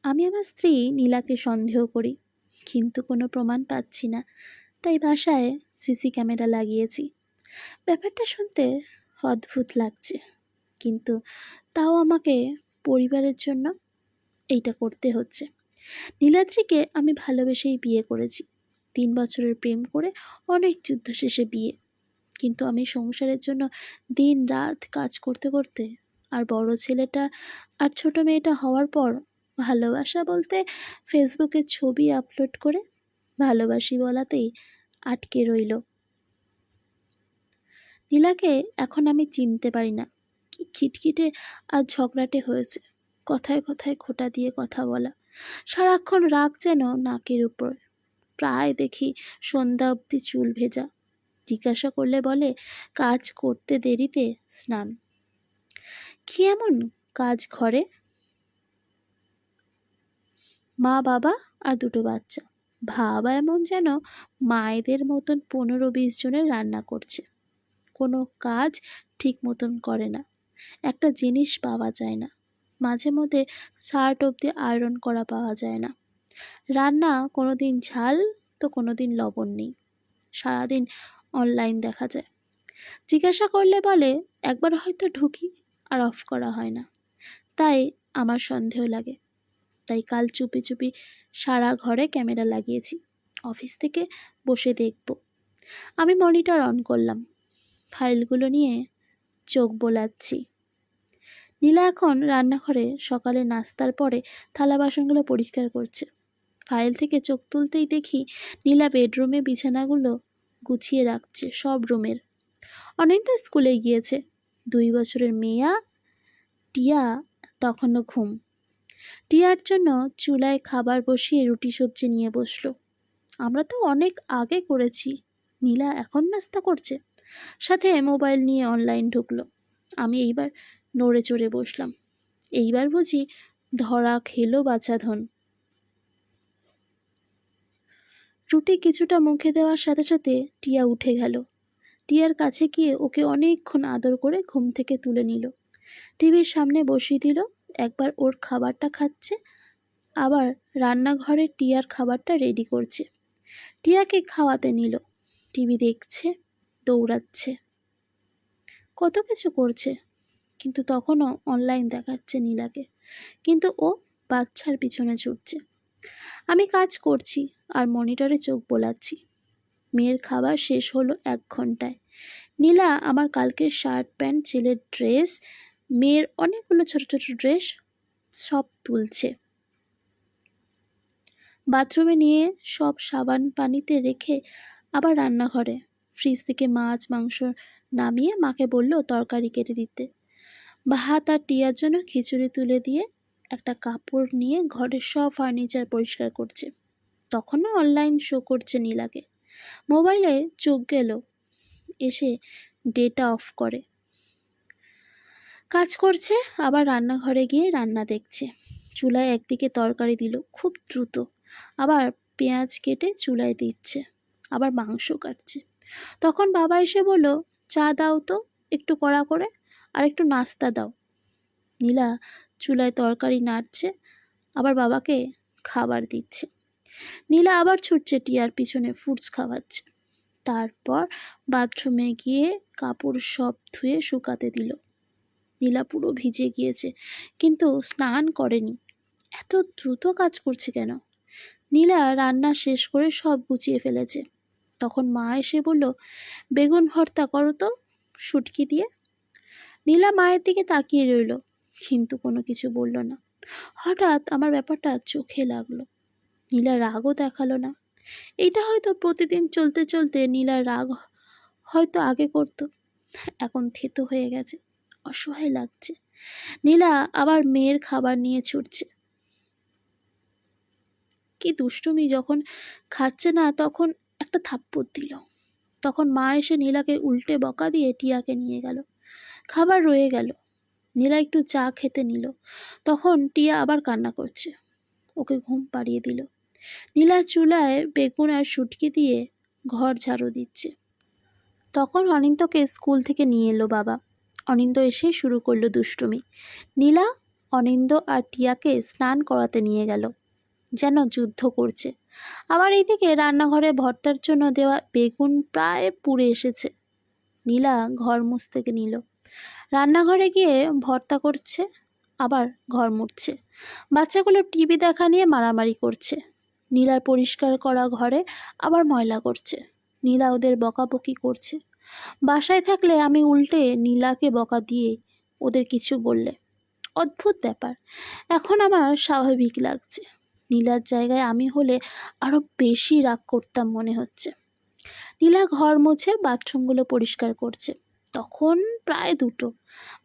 আমি আমার স্ত্রী নীলাকে সন্দেহ করি, কিন্তু কোনো প্রমাণ পাচ্ছি না। তাই বাসায় সিসি ক্যামেরা লাগিয়েছি। ব্যাপারটা শুনতে অদ্ভুত লাগছে, কিন্তু তাও আমাকে পরিবারের জন্য এইটা করতে হচ্ছে। নীলাদ্রিকে আমি ভালোবেসেই বিয়ে করেছি। 3 বছরের প্রেম করে অনেক যুদ্ধ শেষে বিয়ে। কিন্তু আমি সংসারের জন্য দিন রাত কাজ করতে করতে আর বড় ছেলেটা আর ছোট মেয়েটা হওয়ার পর ভালোবাসা বলতে ফেসবুকে ছবি আপলোড করে ভালোবাসি বলাতেই আটকে রইল। নীলাকে এখন আমি চিনতে পারি না। কি খিটখিটে আর ঝগড়াটে হয়েছে, কথায় কথায় খোঁটা দিয়ে কথা বলা, সারাক্ষণ রাগ যেন নাকের উপর। প্রায় দেখি সন্ধ্যা অবধি চুল ভেজা। জিজ্ঞাসা করলে বলে কাজ করতে দেরিতে স্নান। কি এমন কাজ ঘরে? মা বাবা আর 2টো বাচ্চা। ভাবা এমন যেন মায়েদের মতন 15-20 জনের রান্না করছে। কোনো কাজ ঠিক মতন করে না। একটা জিনিস পাওয়া যায় না। মাঝে মধ্যে শার্ট অবধি আয়রন করা পাওয়া যায় না। রান্না কোনোদিন ঝাল তো কোনোদিন লবণ নেই। সারাদিন অনলাইন দেখা যায়। জিজ্ঞাসা করলে বলে একবার হয়তো ঢুকি আর অফ করা হয় না। তাই আমার সন্দেহ লাগে। তাই কাল চুপি চুপি সারা ঘরে ক্যামেরা লাগিয়েছি। অফিস থেকে বসে দেখব। আমি মনিটর অন করলাম, ফাইলগুলো নিয়ে চোখ বোলাচ্ছি। নীলা এখন রান্নাঘরে সকালে নাস্তার পরে থালা বাসনগুলো পরিষ্কার করছে। ফাইল থেকে চোখ তুলতেই দেখি নীলা বেডরুমে বিছানাগুলো গুছিয়ে রাখছে, সব রুমের। অনিন্দ স্কুলে গিয়েছে। 2 বছরের মেয়া টিয়া তখনও ঘুম। টিয়ার জন্য চুলায় খাবার বসিয়ে রুটি সবজি নিয়ে বসলো। আমরা তো অনেক আগে করেছি, নীলা এখন নাস্তা করছে। সাথে মোবাইল নিয়ে অনলাইন ঢুকলো। আমি এইবার নড়ে চড়ে বসলাম। এইবার বুঝি ধরা খেলো বাছাধন। রুটি কিছুটা মুখে দেওয়ার সাথে সাথে টিয়া উঠে গেল। টিয়ার কাছে গিয়ে ওকে অনেকক্ষণ আদর করে ঘুম থেকে তুলে নিল। টিভির সামনে বসিয়ে দিল। একবার ওর খাবারটা খাচ্ছে, আবার রান্নাঘরে টিয়ার খাবারটা রেডি করছে। টিয়াকে খাওয়াতে নিল। টিভি দেখছে, দৌড়াচ্ছে, কত কিছু করছে, কিন্তু তখনও অনলাইন দেখাচ্ছে নীলাকে। কিন্তু ও বাচ্চার পিছনে ছুটছে। আমি কাজ করছি আর মনিটরে চোখ বোলাচ্ছি। মেয়ের খাবার শেষ হলো 1 ঘন্টায়। নীলা আমার কালকের শার্ট প্যান্ট, ছেলের ড্রেস, মেয়ের অনেকগুলো ছোট ছোট ড্রেস সব তুলছে। বাথরুমে নিয়ে সব সাবান পানিতে রেখে আবার রান্নাঘরে ফ্রিজ থেকে মাছ মাংস নামিয়ে মাকে বলল তরকারি কেটে দিতে। ভাত আর টিয়ার জন্য খিচুড়ি তুলে দিয়ে একটা কাপড় নিয়ে ঘরের সব ফার্নিচার পরিষ্কার করছে। তখনও অনলাইন শো করছে নীলাকে। মোবাইলে চোখ গেল, এসে ডেটা অফ করে কাজ করছে। আবার রান্নাঘরে গিয়ে রান্না দেখছে। চুলায় একদিকে তরকারি দিল খুব দ্রুত, আবার পেঁয়াজ কেটে চুলায় দিচ্ছে, আবার মাংস কাটছে। তখন বাবা এসে বলল চা দাও তো একটু কড়া করে, আর একটু নাস্তা দাও। নীলা চুলায় তরকারি নাড়ছে, আবার বাবাকে খাবার দিচ্ছে। নীলা আবার ছুটছে টিয়ার পিছনে, ফ্রুটস খাওয়াচ্ছে। তারপর বাথরুমে গিয়ে কাপড় সব ধুয়ে শুকাতে দিল। নীলা পুরো ভিজে গিয়েছে, কিন্তু স্নান করেনি। এত দ্রুত কাজ করছে কেন? নীলা রান্না শেষ করে সব গুছিয়ে ফেলেছে। তখন মা এসে বলল বেগুন ভর্তা করো তো শুটকি দিয়ে। নীলা মায়ের দিকে তাকিয়ে রইল, কিন্তু কোনো কিছু বলল না। হঠাৎ আমার ব্যাপারটা চোখে লাগলো। নীলা রাগও দেখালো না। এটা হয়তো প্রতিদিন চলতে চলতে নীলার রাগ হয়তো আগে করতো, এখন থেতো হয়ে গেছে, অসহায় লাগছে। নীলা আবার মেয়ের খাবার নিয়ে ছুটছে। কি দুষ্টুমি, যখন খাচ্ছে না তখন একটা থাপ্পড় দিল। তখন মা এসে নীলাকে উল্টে বকা দিয়ে টিয়াকে নিয়ে গেল। খাবার রয়ে গেল। নীলা একটু চা খেতে নিল। তখন টিয়া আবার কান্না করছে। ওকে ঘুম পাড়িয়ে দিল। নীলা চুলায় বেগুন আর শুটকি দিয়ে ঘর ঝাড়ু দিচ্ছে। তখন অনিন্দকে স্কুল থেকে নিয়ে এলো বাবা। অনিন্দ এসে শুরু করলো দুষ্টুমি। নীলা অনিন্দ আর টিয়াকে স্নান করাতে নিয়ে গেল, যেন যুদ্ধ করছে। আবার এইদিকে রান্নাঘরে ভর্তার জন্য দেওয়া বেগুন প্রায় পুড়ে এসেছে। নীলা ঘর মুছতে নিল, রান্নাঘরে গিয়ে ভর্তা করছে, আবার ঘর মুছছে। বাচ্চাগুলো টিভি দেখা নিয়ে মারামারি করছে। নীলার পরিষ্কার করা ঘরে আবার ময়লা করছে। নীলা ওদের বকাবকি করছে। বাসায় থাকলে আমি উল্টে নীলাকে বকা দিয়ে ওদের কিছু বললে। অদ্ভুত ব্যাপার, এখন আমার স্বাভাবিক লাগছে। নীলার জায়গায় আমি হলে আরো বেশি রাগ করতাম মনে হচ্ছে। নীলা ঘর মুছে বাথরুমগুলো পরিষ্কার করছে। তখন প্রায় 2টো।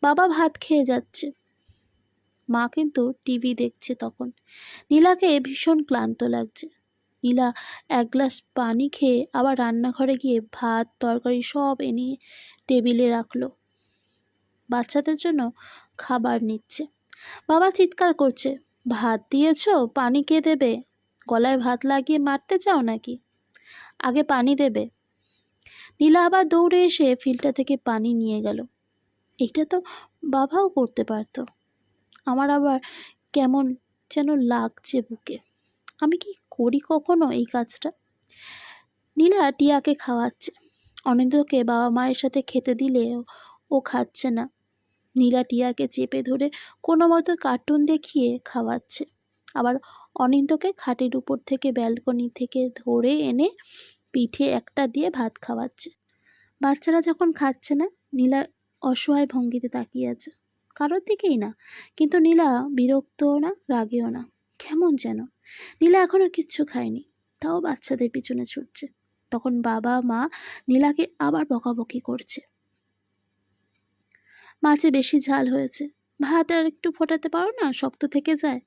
বাবা ভাত খেয়ে যাচ্ছে, মা কিন্তু টিভি দেখছে। তখন নীলাকে ভীষণ ক্লান্ত লাগছে। নীলা 1 গ্লাস পানি খেয়ে আবার রান্নাঘরে গিয়ে ভাত তরকারি সব এনে টেবিলে রাখলো। বাচ্চাদের জন্য খাবার নিচ্ছে। বাবা চিৎকার করছে, ভাত দিয়েছো, পানি কে দেবে? গলায় ভাত লাগিয়ে মারতে চাও নাকি? আগে পানি দেবে। নীলা আবার দৌড়ে এসে ফিল্টার থেকে পানি নিয়ে গেল। এটা তো বাবাও করতে পারতো। আমার আবার কেমন যেন লাগছে বুকে। আমি কি করি কখনো এই কাজটা? নীলা টিয়াকে খাওয়াচ্ছে। অনিন্দকে বাবা মায়ের সাথে খেতে দিলে ও খাচ্ছে না। নীলা টিয়াকে চেপে ধরে কোনো মতো কার্টুন দেখিয়ে খাওয়াচ্ছে। আবার অনিন্দকে খাটের উপর থেকে ব্যালকনি থেকে ধরে এনে পিঠে একটা দিয়ে ভাত খাওয়াচ্ছে। বাচ্চারা যখন খাচ্ছে না, নীলা অসহায় ভঙ্গিতে তাকিয়ে আছে, কারোর দিকেই না। কিন্তু নীলা বিরক্তও না, রাগেও না, কেমন যেন। নীলা এখনো কিচ্ছু খায়নি, তাও বাচ্চাদের পিছনে ছুটছে। তখন বাবা মা নীলাকে আবার বকাবকি করছে। মাছে বেশি ঝাল হয়েছে, ভাত আর একটু ফোটাতে পারো না, শক্ত থেকে যায়।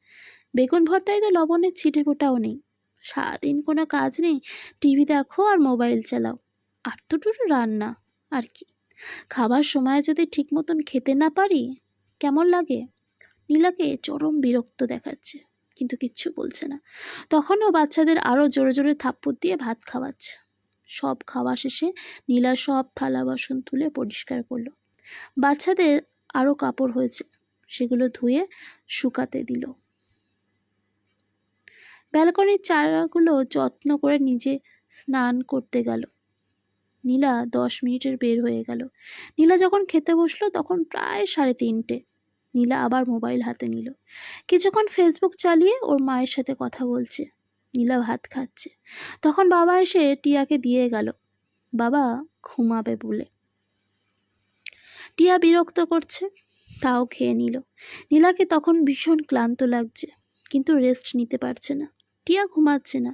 বেগুন ভর্তায় তো লবণের ছিটে ফোটাও নেই। সারাদিন কোনো কাজ নেই, টিভি দেখো আর মোবাইল চালাও। আর দুটো রান্না, আর কি। খাবার সময় যদি ঠিক মতন খেতে না পারি কেমন লাগে? নীলাকে চরম বিরক্ত দেখাচ্ছে, কিন্তু কিচ্ছু বলছে না। তখনও বাচ্চাদের আরো জোরে জোরে থাপ্পড় দিয়ে ভাত খাওয়াচ্ছে। সব খাওয়া শেষে নীলা সব থালা বাসন তুলে পরিষ্কার করলো। বাচ্চাদের আরো কাপড় হয়েছে, সেগুলো ধুয়ে শুকাতে দিল। ব্যালকনির চারাগুলো যত্ন করে নিজে স্নান করতে গেল। নীলা 10 মিনিটের বের হয়ে গেল। নীলা যখন খেতে বসলো তখন প্রায় 3:30। নীলা আবার মোবাইল হাতে নিল। কিছুক্ষণ ফেসবুক চালিয়ে ওর মায়ের সাথে কথা বলছে। নীলা ভাত খাচ্ছে। তখন বাবা এসে টিয়াকে দিয়ে গেল, বাবা ঘুমাবে বলে। টিয়া বিরক্ত করছে, তাও খেয়ে নিল। নীলাকে তখন ভীষণ ক্লান্ত লাগছে, কিন্তু রেস্ট নিতে পারছে না। টিয়া ঘুমাচ্ছে না।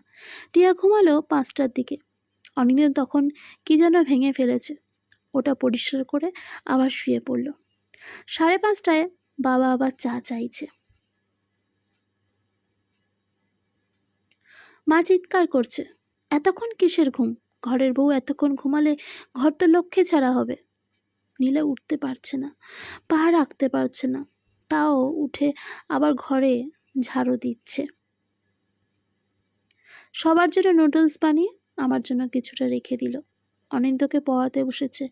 টিয়া ঘুমালো 5টার দিকে। অনিন্দ তখন কি যেন ভেঙে ফেলেছে, ওটা পরিষ্কার করে আবার শুয়ে পড়ল। 5:30টায় বাবা আবার চা চাইছে। মা চিৎকার করছে, এতক্ষণ কিসের ঘুম? ঘরের বউ এতক্ষণ ঘুমালে ঘর তো লক্ষ্মী ছাড়া হবে। নীলা উঠতে পারছে না, পা রাখতে পারছে না, তাও উঠে আবার ঘরে ঝাড়ু দিচ্ছে। সবার জন্য নুডলস বানিয়ে আমার জন্য কিছুটা রেখে দিল। অনিন্দকে পড়াতে বসেছে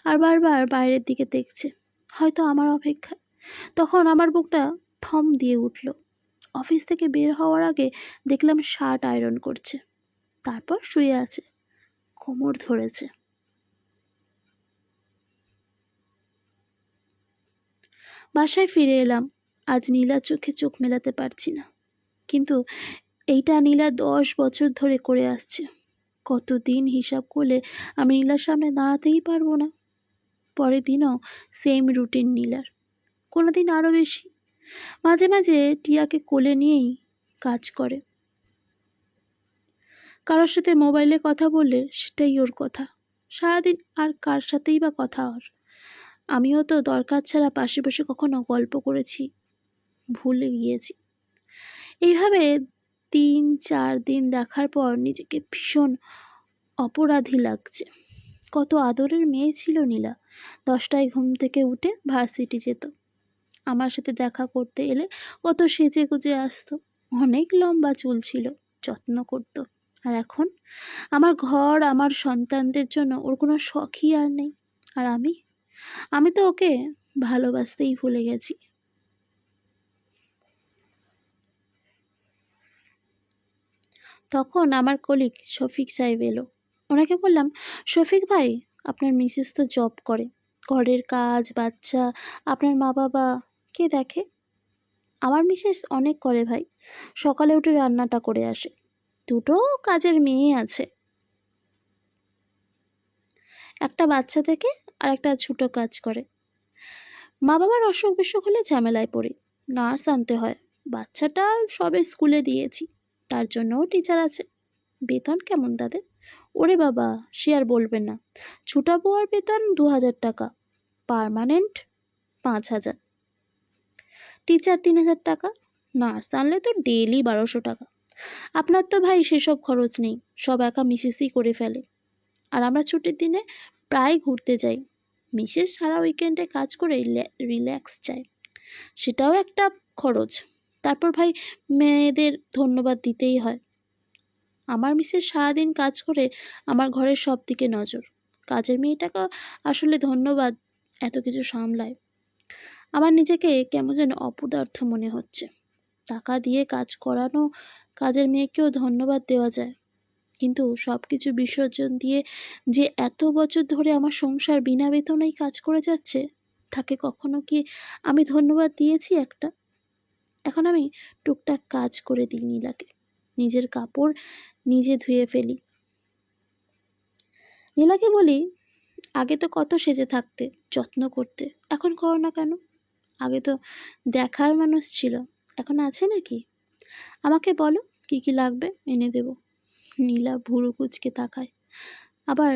আর বারবার বাইরের দিকে দেখছে, হয়তো আমার অপেক্ষায়। তখন আমার বুকটা থম দিয়ে উঠল। অফিস থেকে বের হওয়ার আগে দেখলাম শার্ট আয়রন করছে, তারপর শুয়ে আছে, কোমর ধরেছে। বাসায় ফিরে এলাম। আজ নীলার চোখে চোখ মেলাতে পারছি না, কিন্তু এইটা নীলা 10 বছর ধরে করে আসছে। কতদিন হিসাব করলে আমি নীলার সামনে দাঁড়াতেই পারবো না। পরের দিনও সেম রুটিন নীলার, কোনোদিন আরও বেশি। মাঝে মাঝে টিয়াকে কোলে নিয়েই কাজ করে। কারোর সাথে মোবাইলে কথা বললে সেটাই ওর কথা। সারাদিন আর কার সাথেই বা কথা ওর। আমিও তো দরকার ছাড়া পাশে বসে কখনো গল্প করেছি, ভুলে গিয়েছি। এইভাবে 3-4 দিন দেখার পর নিজেকে ভীষণ অপরাধী লাগছে। কত আদরের মেয়ে ছিল নীলা। 10টায় ঘুম থেকে উঠে ভার্সিটি যেত। আমার সাথে দেখা করতে এলে কত সেজে গুজে আসতো। অনেক লম্বা চুল ছিল, যত্ন করত। আর এখন আমার ঘর, আমার সন্তানদের জন্য ওর কোনো শখই আর নেই। আর আমি তো ওকে ভালোবাসতেই ভুলে গেছি। তখন আমার কলিগ শফিক সাহেব এলো। ওনাকে বললাম, শফিক ভাই, আপনার মিসেস তো জব করে, ঘরের কাজ, বাচ্চা, আপনার মা বাবা কে দেখে? আমার মিসেস অনেক করে ভাই, সকালে উঠে রান্নাটা করে আসে, দুটো কাজের মেয়ে আছে, একটা বাচ্চা থেকে আর একটা ছোট কাজ করে। মা বাবার অসুখ বিসুখ হলে ঝামেলায় পড়ি, নার্স আনতে হয়, বাচ্চাটা সবে স্কুলে দিয়েছি, তার জন্যও টিচার আছে। বেতন কেমন তাদের? ওরে বাবা, সে আর বলবেন না, ছুটা বুয়ার বেতন 2000 টাকা, পার্মানেন্ট 5000, টিচার 3000 টাকা, নার্স আনলে তো ডেইলি 1200 টাকা। আপনার তো ভাই সেসব খরচ নেই, সব একা মিসেসই করে ফেলে। আর আমরা ছুটির দিনে প্রায় ঘুরতে যাই, মিসেস সারা উইকেন্ডে কাজ করে রিল্যাক্স চায়, সেটাও একটা খরচ। তারপর ভাই মেয়েদের ধন্যবাদ দিতেই হয়। আমার মিসেস সারাদিন কাজ করে আমার ঘরের সব দিকে নজর, কাজের মেয়েটাকে আসলে ধন্যবাদ এত কিছু সামলায়। আমার নিজেকে কেমন যেন অপদার্থ মনে হচ্ছে। টাকা দিয়ে কাজ করানো কাজের মেয়েকেও ধন্যবাদ দেওয়া যায়, কিন্তু সব কিছু বিসর্জন দিয়ে যে এত বছর ধরে আমার সংসার বিনা বেতনেই কাজ করে যাচ্ছে, তাকে কখনো কি আমি ধন্যবাদ দিয়েছি একটা? এখন আমি টুকটাক কাজ করে দিই নীলাকে, নিজের কাপড় নিজে ধুয়ে ফেলি। নীলাকে বলি, আগে তো কত সেজে থাকতে, যত্ন করতে, এখন করো না কেন? আগে তো দেখার মানুষ ছিল, এখন আছে নাকি? আমাকে বলো কি কি লাগবে, এনে দেব। নীলা ভুরু কুচকে তাকায়, আবার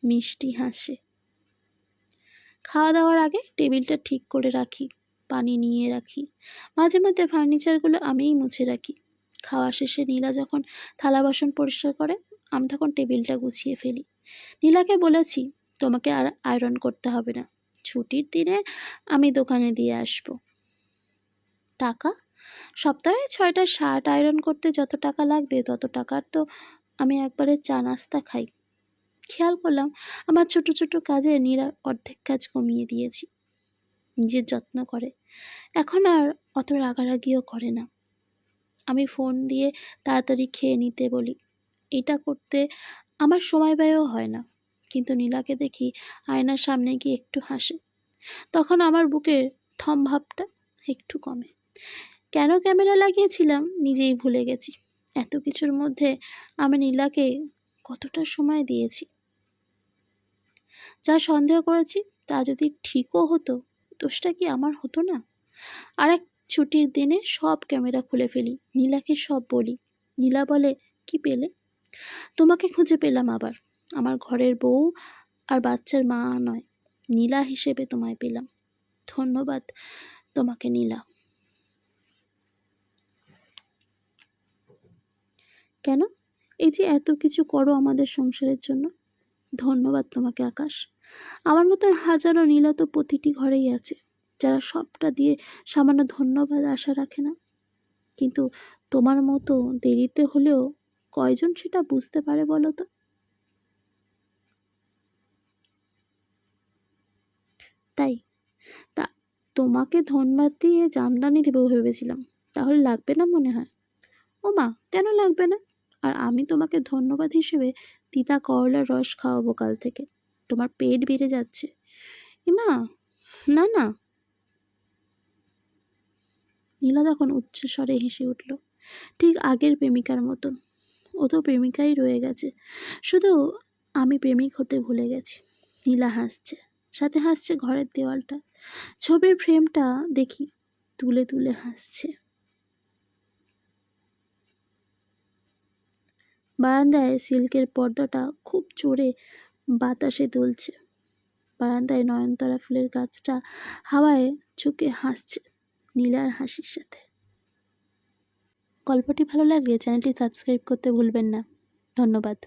মিষ্টি হাসে। খাওয়া দাওয়ার আগে টেবিলটা ঠিক করে রাখি, পানি নিয়ে রাখি, মাঝে মধ্যে ফার্নিচারগুলো আমিই মুছে রাখি। খাওয়া শেষে নীলা যখন থালা বাসন পরিষ্কার করে, আমি তখন টেবিলটা গুছিয়ে ফেলি। নীলাকে বলেছি, তোমাকে আর আয়রন করতে হবে না, ছুটির দিনে আমি দোকানে দিয়ে আসব। টাকা? সপ্তাহে 6টা শার্ট আয়রন করতে যত টাকা লাগবে তত টাকার তো আমি একবারে চা নাস্তা খাই। খেয়াল করলাম আমার ছোট ছোট কাজে নীলার অর্ধেক কাজ কমিয়ে দিয়েছি। নিজের যত্ন করে, এখন আর অত রাগারাগিও করে না। আমি ফোন দিয়ে তাড়াতাড়ি খেয়ে নিতে বলি, এটা করতে আমার সময় ব্যয়ও হয় না। কিন্তু নীলাকে দেখি আয়নার সামনে গিয়ে একটু হাসে, তখন আমার বুকের থম ভাবটা একটু কমে। কেন ক্যামেরা লাগিয়েছিলাম নিজেই ভুলে গেছি। এত কিছুর মধ্যে আমি নীলাকে কতটা সময় দিয়েছি। যা সন্দেহ করেছি তা যদি ঠিকও হতো, দোষটা কি আমার হতো না? আর এক ছুটির দিনে সব ক্যামেরা খুলে ফেলি, নীলাকে সব বলি। নীলা বলে, কি পেলে? তোমাকে খুঁজে পেলাম আবার, আমার ঘরের বউ আর বাচ্চার মা নয়, নীলা হিসেবে তোমায় পেলাম। ধন্যবাদ তোমাকে নীলা। কেন? এই যে এত কিছু করো আমাদের সংসারের জন্য, ধন্যবাদ তোমাকে আকাশ। আমার মতো হাজারো নীলা তো প্রতিটি ঘরেই আছে, যারা সবটা দিয়ে সামান্য ধন্যবাদ আশা রাখে না। কিন্তু তোমার মতো দেরিতে হলেও কয়জন সেটা বুঝতে পারে বলো তো? তাই তা তোমাকে ধন্যবাদ দিয়ে জামদানি দেবো ভেবেছিলাম, তাহলে লাগবে না মনে হয়? ও মা, কেন লাগবে না? আর আমি তোমাকে ধন্যবাদ হিসেবে তিতা করলার রস খাওয়াবো কাল থেকে, তোমার পেট বেড়ে যাচ্ছে। মা, না না। নীলা তখন উচ্চস্বরে হেসে উঠল, ঠিক আগের প্রেমিকার মতন। ও তো প্রেমিকাই রয়ে গেছে, শুধু আমি প্রেমিক হতে ভুলে গেছি। নীলা হাসছে, সাথে হাসছে ঘরের দেওয়ালটা, ছবির ফ্রেমটা দেখি তুলে তুলে হাসছে। বারান্দায় সিল্কের পর্দাটা খুব জোরে বাতাসে দুলছে। বারান্দায় নয়নতারা ফুলের গাছটা হাওয়ায় ঝুঁকে হাসছে নীলার হাসির সাথে। গল্পটি ভালো লাগলে চ্যানেলটি সাবস্ক্রাইব করতে ভুলবেন না। ধন্যবাদ।